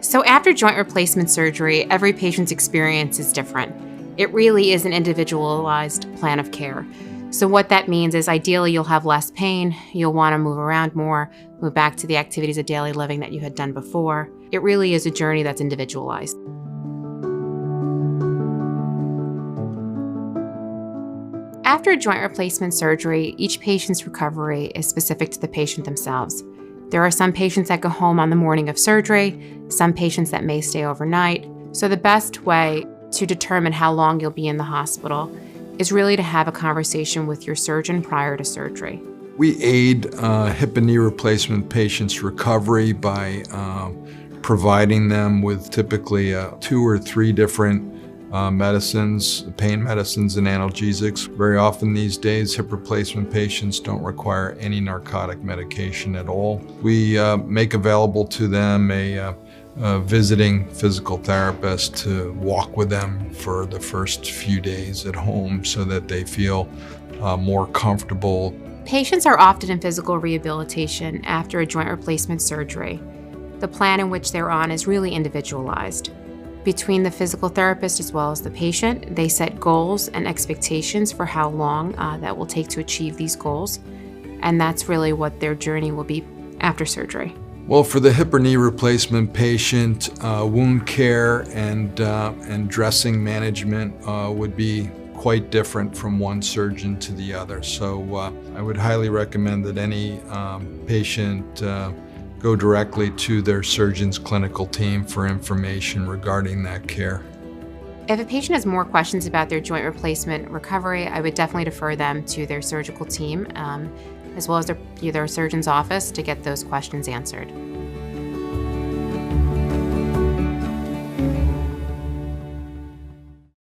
So after joint replacement surgery, every patient's experience is different. It really is an individualized plan of care. So what that means is ideally you'll have less pain, you'll want to move around more, move back to the activities of daily living that you had done before. It really is a journey that's individualized. After a joint replacement surgery, each patient's recovery is specific to the patient themselves. There are some patients that go home on the morning of surgery, some patients that may stay overnight. So the best way to determine how long you'll be in the hospital is really to have a conversation with your surgeon prior to surgery. We aid hip and knee replacement patients' recovery by providing them with typically 2 or 3 different medicines, pain medicines and analgesics. Very often these days, hip replacement patients don't require any narcotic medication at all. We make available to them a visiting physical therapist to walk with them for the first few days at home so that they feel more comfortable. Patients are often in physical rehabilitation after a joint replacement surgery. The plan in which they're on is really individualized. Between the physical therapist as well as the patient, they set goals and expectations for how long that will take to achieve these goals, and that's really what their journey will be after surgery. Well, for the hip or knee replacement patient, wound care and dressing management would be quite different from one surgeon to the other. So I would highly recommend that any patient go directly to their surgeon's clinical team for information regarding that care. If a patient has more questions about their joint replacement recovery, I would definitely defer them to their surgical team, as well as their surgeon's office to get those questions answered.